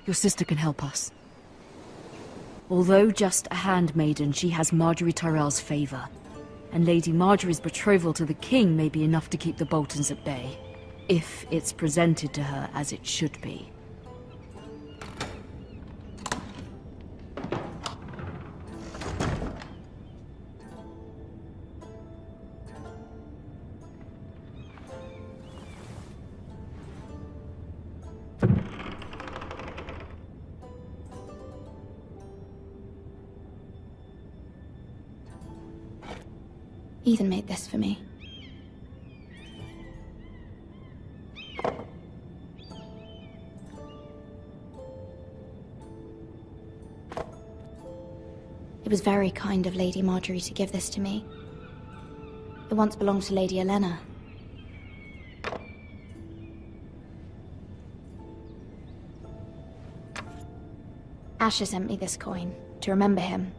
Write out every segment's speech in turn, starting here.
Your sister can help us. Although just a handmaiden, she has Marjorie Tyrell's favor. And Lady Marjorie's betrothal to the king may be enough to keep the Boltons at bay. If it's presented to her as it should be. Ethan made this for me. It was very kind of Lady Marjorie to give this to me. It once belonged to Lady Elena. Asher sent me this coin to remember him.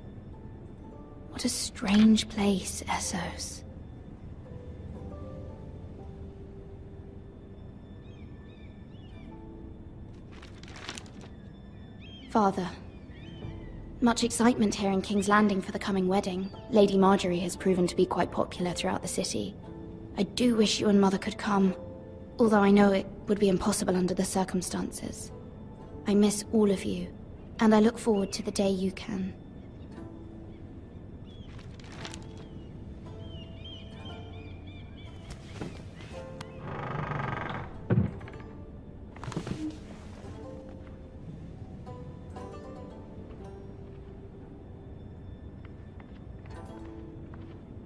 What a strange place, Essos. Father. Much excitement here in King's Landing for the coming wedding. Lady Marjorie has proven to be quite popular throughout the city. I do wish you and Mother could come, although I know it would be impossible under the circumstances. I miss all of you, and I look forward to the day you can.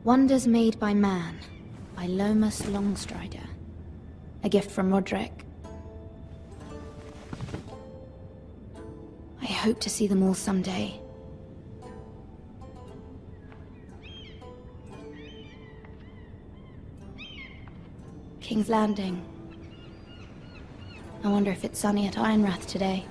Wonders Made by Man, by Lomas Longstrider. A gift from Roderick. I hope to see them all someday. King's Landing. I wonder if it's sunny at Ironwrath today.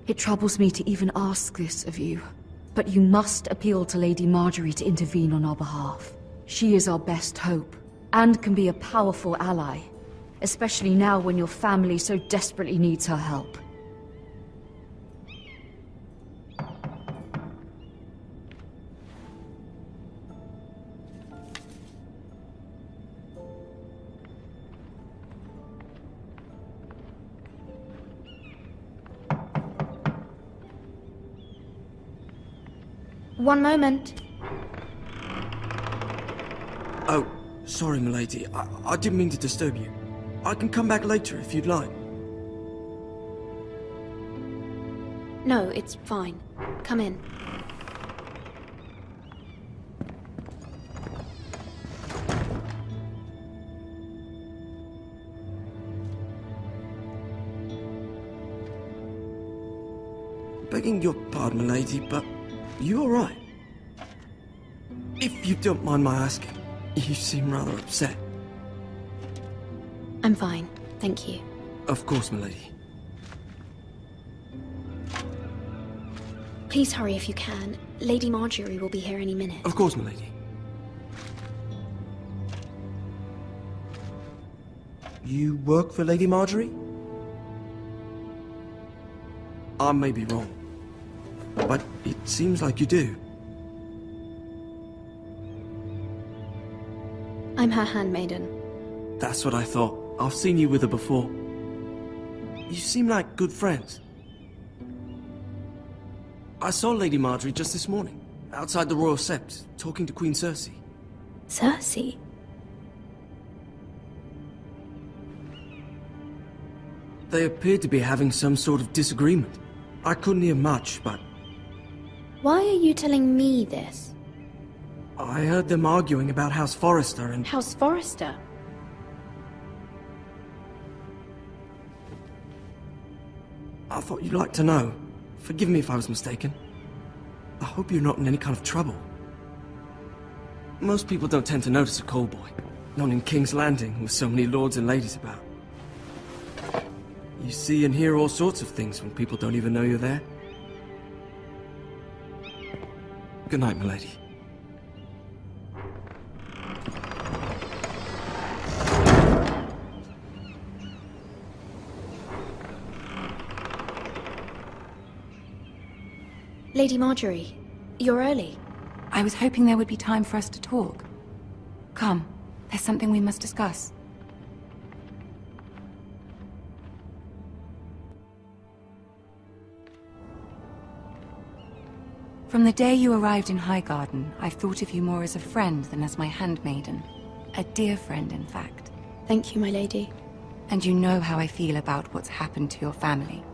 It troubles me to even ask this of you, but you must appeal to Lady Marjorie to intervene on our behalf. She is our best hope, and can be a powerful ally, especially now when your family so desperately needs her help. One moment. Oh, sorry, milady. I didn't mean to disturb you. I can come back later if you'd like. No, it's fine. Come in. Begging your pardon, milady, but you all right? If you don't mind my asking, you seem rather upset. I'm fine, thank you. Of course, milady. Please hurry if you can. Lady Marjorie will be here any minute. Of course, milady. You work for Lady Marjorie? I may be wrong, but it seems like you do. I'm her handmaiden. That's what I thought. I've seen you with her before. You seem like good friends. I saw Lady Marjorie just this morning, outside the Royal Sept, talking to Queen Cersei. Cersei? They appeared to be having some sort of disagreement. I couldn't hear much, but Why are you telling me this? I heard them arguing about House Forrester and... House Forrester? I thought you'd like to know. Forgive me if I was mistaken. I hope you're not in any kind of trouble. Most people don't tend to notice a callboy, not in King's Landing with so many lords and ladies about. You see and hear all sorts of things when people don't even know you're there. Good night, milady. Lady Marjorie, you're early. I was hoping there would be time for us to talk. Come, there's something we must discuss. From the day you arrived in Highgarden, I've thought of you more as a friend than as my handmaiden. A dear friend, in fact. Thank you, my lady. And you know how I feel about what's happened to your family.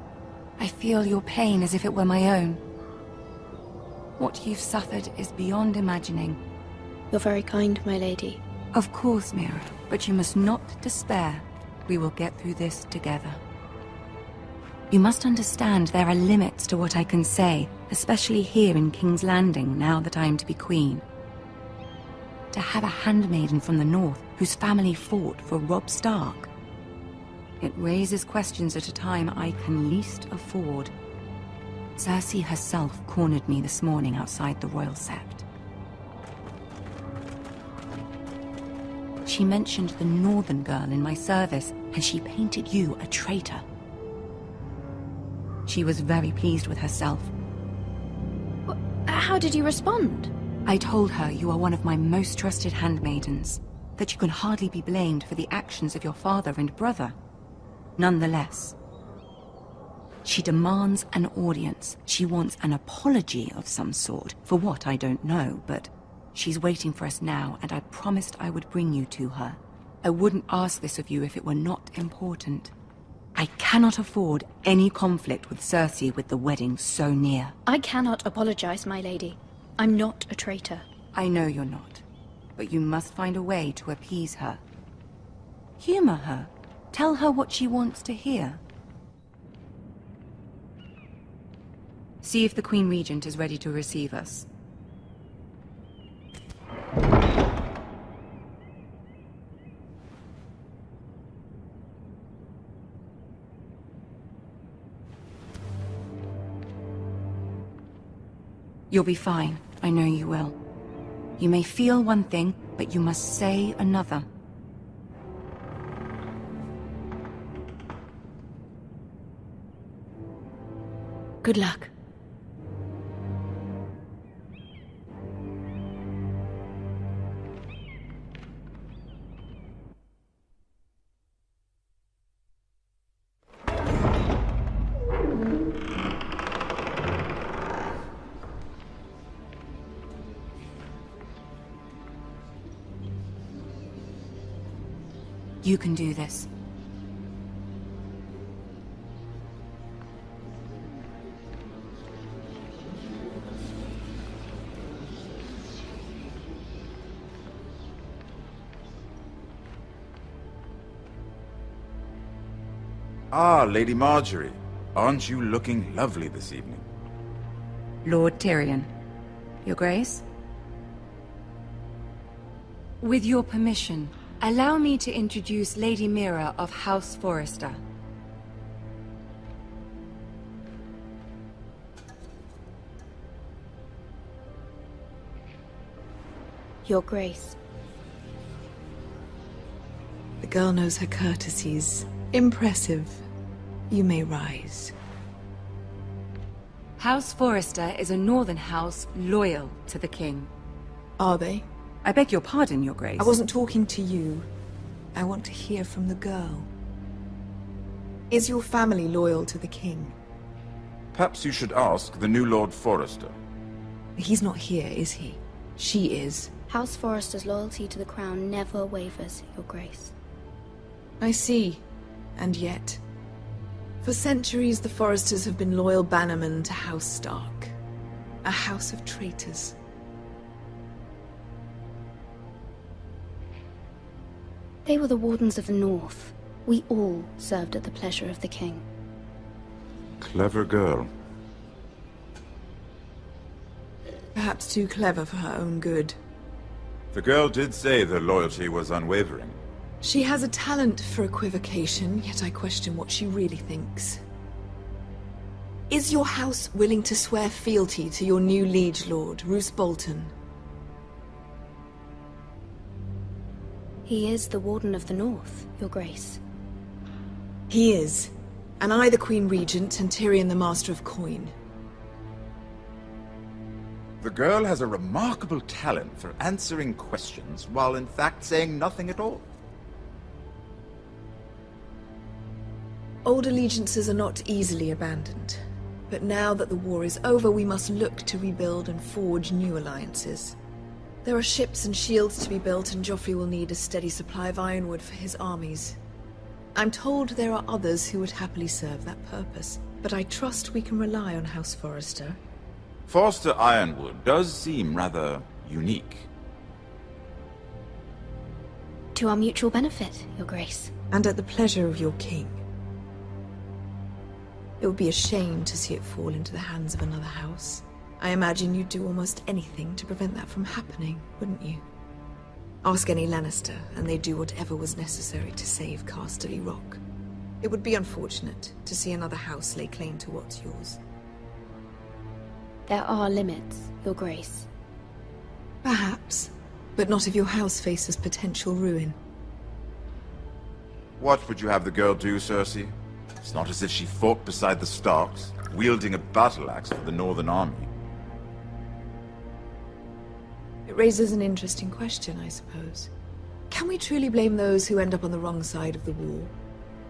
I feel your pain as if it were my own. What you've suffered is beyond imagining. You're very kind, my lady. Of course, Mira, but you must not despair. We will get through this together. You must understand there are limits to what I can say, especially here in King's Landing, now that I am to be queen. To have a handmaiden from the north whose family fought for Robb Stark. It raises questions at a time I can least afford. Cersei herself cornered me this morning outside the Royal Sept. She mentioned the northern girl in my service, and she painted you a traitor. She was very pleased with herself. How did you respond? I told her you are one of my most trusted handmaidens, that you can hardly be blamed for the actions of your father and brother. Nonetheless, she demands an audience. She wants an apology of some sort, for what I don't know, but she's waiting for us now, and I promised I would bring you to her. I wouldn't ask this of you if it were not important. I cannot afford any conflict with Cersei with the wedding so near. I cannot apologize, my lady. I'm not a traitor. I know you're not, but you must find a way to appease her. Humor her. Tell her what she wants to hear. See if the Queen Regent is ready to receive us. You'll be fine. I know you will. You may feel one thing, but you must say another. Good luck. You can do this. Ah, Lady Marjorie. Aren't you looking lovely this evening? Lord Tyrion. Your Grace? With your permission, allow me to introduce Lady Mira of House Forrester. Your Grace. The girl knows her courtesies. Impressive. You may rise. House Forrester is a northern house loyal to the king. Are they? I beg your pardon, Your Grace. I wasn't talking to you. I want to hear from the girl. Is your family loyal to the king? Perhaps you should ask the new Lord Forrester. He's not here, is he? She is. House Forrester's loyalty to the crown never wavers, Your Grace. I see. And yet, for centuries the Forresters have been loyal bannermen to House Stark. A house of traitors. They were the Wardens of the North. We all served at the pleasure of the king. Clever girl. Perhaps too clever for her own good. The girl did say their loyalty was unwavering. She has a talent for equivocation, yet I question what she really thinks. Is your house willing to swear fealty to your new liege lord, Roose Bolton? He is the Warden of the North, Your Grace. He is. And I the Queen Regent and Tyrion the Master of Coin. The girl has a remarkable talent for answering questions while in fact saying nothing at all. Old allegiances are not easily abandoned. But now that the war is over, we must look to rebuild and forge new alliances. There are ships and shields to be built, and Joffrey will need a steady supply of ironwood for his armies. I'm told there are others who would happily serve that purpose, but I trust we can rely on House Forrester. Forster Ironwood does seem rather unique. To our mutual benefit, Your Grace. And at the pleasure of your king. It would be a shame to see it fall into the hands of another house. I imagine you'd do almost anything to prevent that from happening, wouldn't you? Ask any Lannister, and they'd do whatever was necessary to save Casterly Rock. It would be unfortunate to see another house lay claim to what's yours. There are limits, Your Grace. Perhaps, but not if your house faces potential ruin. What would you have the girl do, Cersei? It's not as if she fought beside the Starks, wielding a battle axe for the Northern Army. It raises an interesting question, I suppose. Can we truly blame those who end up on the wrong side of the war?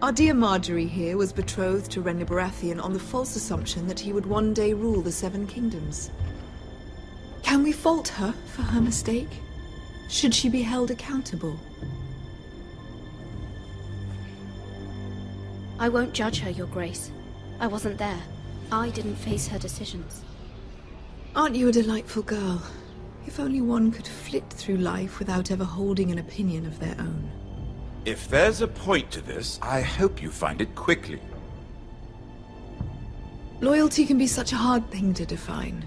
Our dear Marjorie here was betrothed to Renly Baratheon on the false assumption that he would one day rule the Seven Kingdoms. Can we fault her for her mistake? Should she be held accountable? I won't judge her, Your Grace. I wasn't there. I didn't face her decisions. Aren't you a delightful girl? If only one could flit through life without ever holding an opinion of their own. If there's a point to this, I hope you find it quickly. Loyalty can be such a hard thing to define.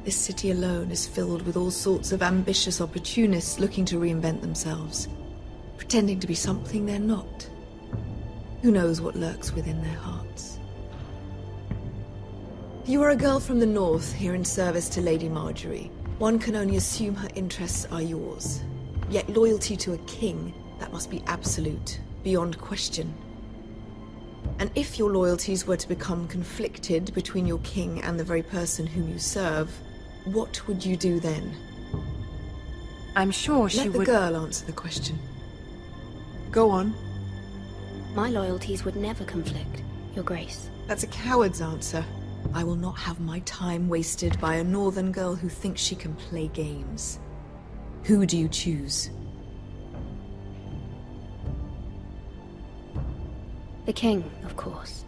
This city alone is filled with all sorts of ambitious opportunists looking to reinvent themselves, pretending to be something they're not. Who knows what lurks within their hearts? You are a girl from the north, here in service to Lady Marjorie. One can only assume her interests are yours. Yet loyalty to a king, that must be absolute, beyond question. And if your loyalties were to become conflicted between your king and the very person whom you serve, what would you do then? I'm sure she would... Let the girl answer the question. Go on. My loyalties would never conflict, Your Grace. That's a coward's answer. I will not have my time wasted by a northern girl who thinks she can play games. Who do you choose? The king, of course.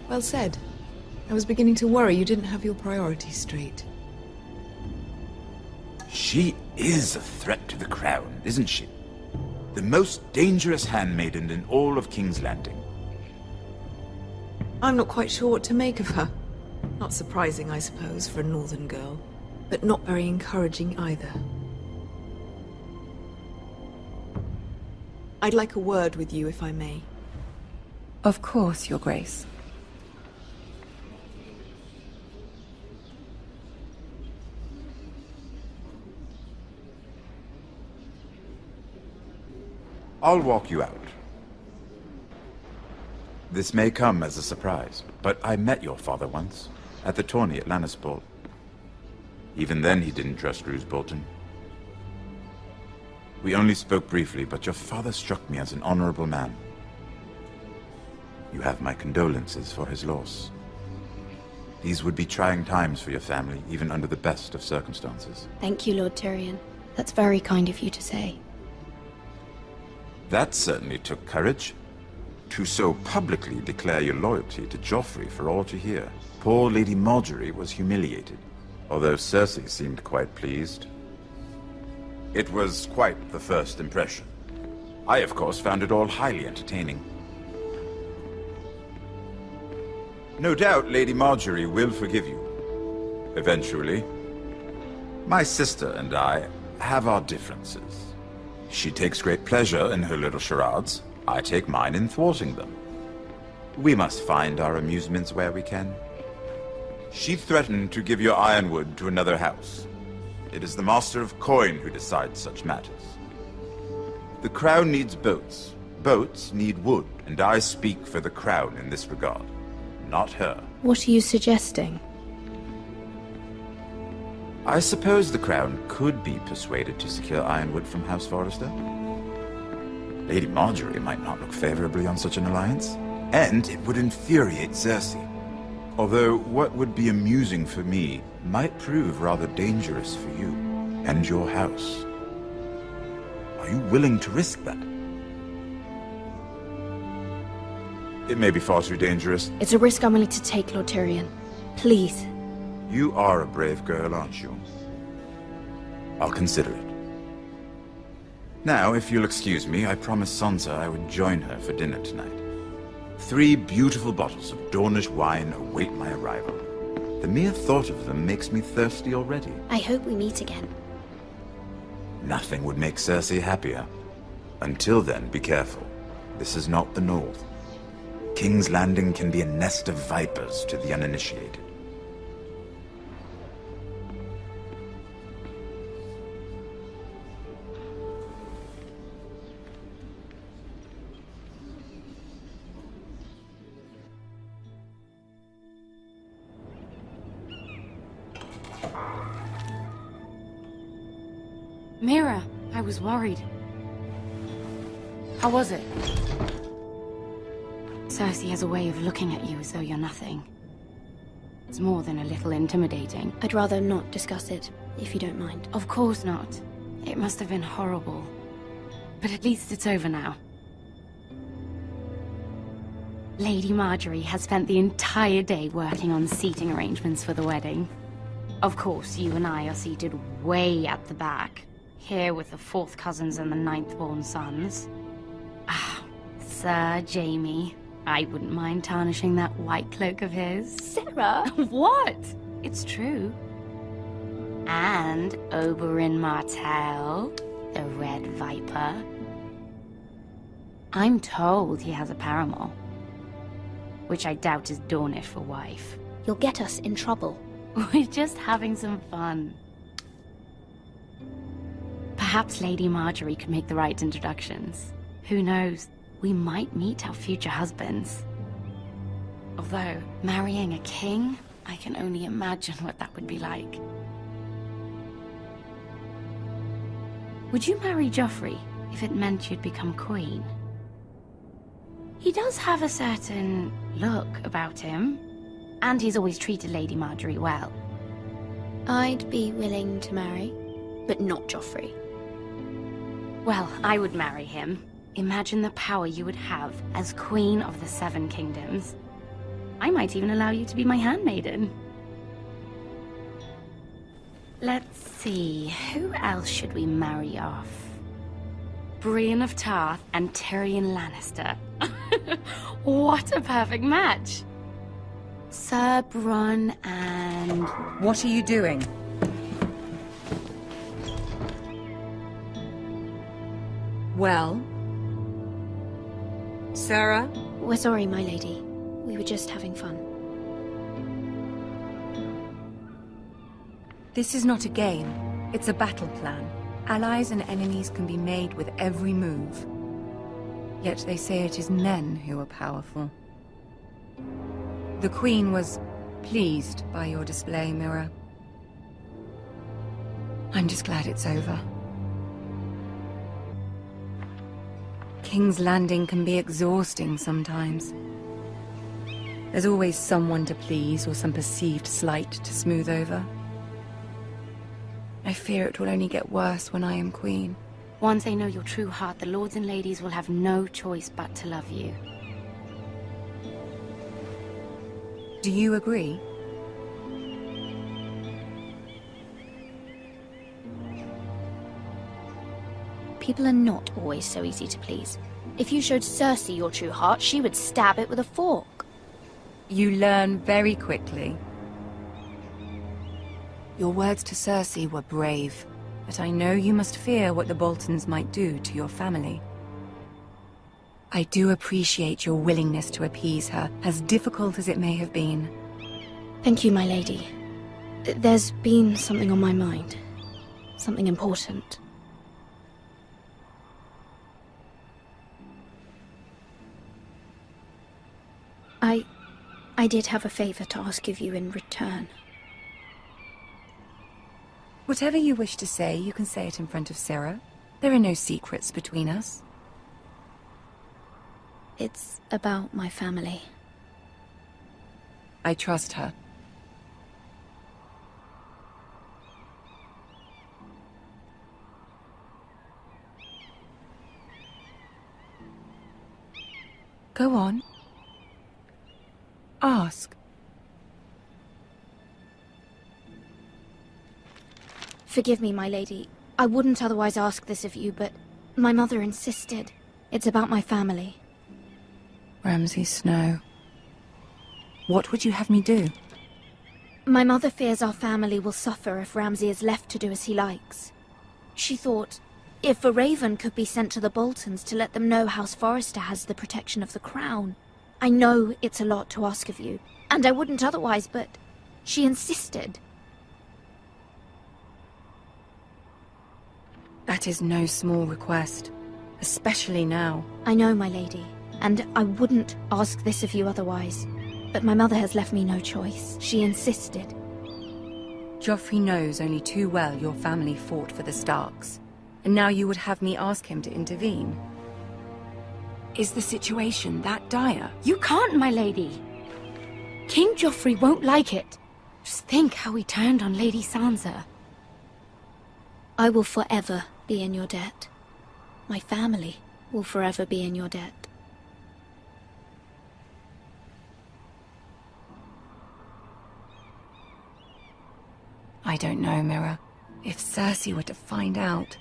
Well said. I was beginning to worry you didn't have your priorities straight. She is a threat to the crown, isn't she? The most dangerous handmaiden in all of King's Landing. I'm not quite sure what to make of her. Not surprising, I suppose, for a northern girl, but not very encouraging either. I'd like a word with you, if I may. Of course, Your Grace. I'll walk you out. This may come as a surprise, but I met your father once, at the tourney at Lannisport. Even then he didn't trust Roose Bolton. We only spoke briefly, but your father struck me as an honorable man. You have my condolences for his loss. These would be trying times for your family, even under the best of circumstances. Thank you, Lord Tyrion. That's very kind of you to say. That certainly took courage. To so publicly declare your loyalty to Joffrey for all to hear. Poor Lady Marjorie was humiliated, although Cersei seemed quite pleased. It was quite the first impression. I, of course, found it all highly entertaining. No doubt Lady Marjorie will forgive you. Eventually. My sister and I have our differences. She takes great pleasure in her little charades. I take mine in thwarting them. We must find our amusements where we can. She threatened to give your ironwood to another house. It is the Master of Coin who decides such matters. The Crown needs boats. Boats need wood, and I speak for the Crown in this regard, not her. What are you suggesting? I suppose the Crown could be persuaded to secure ironwood from House Forrester. Lady Marjorie might not look favorably on such an alliance, and it would infuriate Cersei. Although what would be amusing for me might prove rather dangerous for you and your house. Are you willing to risk that? It may be far too dangerous. It's a risk I'm willing to take, Lord Tyrion. Please. You are a brave girl, aren't you? I'll consider it. Now, if you'll excuse me, I promised Sansa I would join her for dinner tonight. 3 beautiful bottles of Dornish wine await my arrival. The mere thought of them makes me thirsty already. I hope we meet again. Nothing would make Cersei happier. Until then, be careful. This is not the North. King's Landing can be a nest of vipers to the uninitiated. Mira, I was worried. How was it? Cersei has a way of looking at you as though you're nothing. It's more than a little intimidating. I'd rather not discuss it, if you don't mind. Of course not. It must have been horrible. But at least it's over now. Lady Marjorie has spent the entire day working on seating arrangements for the wedding. Of course, you and I are seated way at the back, here with the 4th cousins and the 9th-born sons. Ah, Sir Jaime. I wouldn't mind tarnishing that white cloak of his. Sarah! What? It's true. And Oberyn Martell, the Red Viper. I'm told he has a paramour, which I doubt is Dornish for wife. You'll get us in trouble. We're just having some fun. Perhaps Lady Marjorie could make the right introductions. Who knows? We might meet our future husbands. Although, marrying a king, I can only imagine what that would be like. Would you marry Joffrey if it meant you'd become queen? He does have a certain look about him, and he's always treated Lady Marjorie well. I'd be willing to marry, but not Joffrey. Well, I would marry him. Imagine the power you would have as Queen of the 7 Kingdoms. I might even allow you to be my handmaiden. Let's see, who else should we marry off? Brienne of Tarth and Tyrion Lannister. What a perfect match! Sir Bronn and... What are you doing? Well? Sarah? We're sorry, my lady. We were just having fun. This is not a game. It's a battle plan. Allies and enemies can be made with every move. Yet they say it is men who are powerful. The Queen was pleased by your display, Mira. I'm just glad it's over. King's Landing can be exhausting sometimes. There's always someone to please or some perceived slight to smooth over. I fear it will only get worse when I am queen. Once they know your true heart, the lords and ladies will have no choice but to love you. Do you agree? People are not always so easy to please. If you showed Cersei your true heart, she would stab it with a fork. You learn very quickly. Your words to Cersei were brave. but I know you must fear what the Boltons might do to your family. I do appreciate your willingness to appease her, as difficult as it may have been. Thank you, my lady. There's been something on my mind. Something important. I did have a favor to ask of you in return. Whatever you wish to say, you can say it in front of Sarah. There are no secrets between us. It's about my family. I trust her. Go on. Ask. Forgive me, my lady. I wouldn't otherwise ask this of you, but my mother insisted. It's about my family. Ramsay Snow. What would you have me do? My mother fears our family will suffer if Ramsay is left to do as he likes. She thought, if a raven could be sent to the Boltons to let them know House Forrester has the protection of the crown. I know it's a lot to ask of you, and I wouldn't otherwise, but she insisted. That is no small request, especially now. I know, my lady, and I wouldn't ask this of you otherwise. But my mother has left me no choice. She insisted. Joffrey knows only too well your family fought for the Starks, and now you would have me ask him to intervene. Is the situation that dire? You can't, my lady. King Joffrey won't like it. Just think how he turned on Lady Sansa. I will forever be in your debt. My family will forever be in your debt. I don't know, Mira. If Cersei were to find out...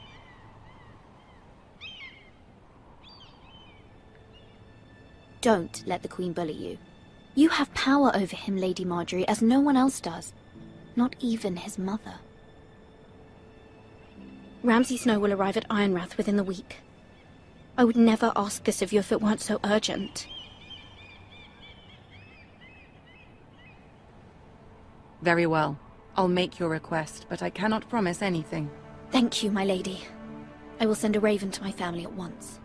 Don't let the Queen bully you. You have power over him, Lady Marjorie, as no one else does. Not even his mother. Ramsay Snow will arrive at Ironwrath within the week. I would never ask this of you if it weren't so urgent. Very well. I'll make your request, but I cannot promise anything. Thank you, my lady. I will send a raven to my family at once.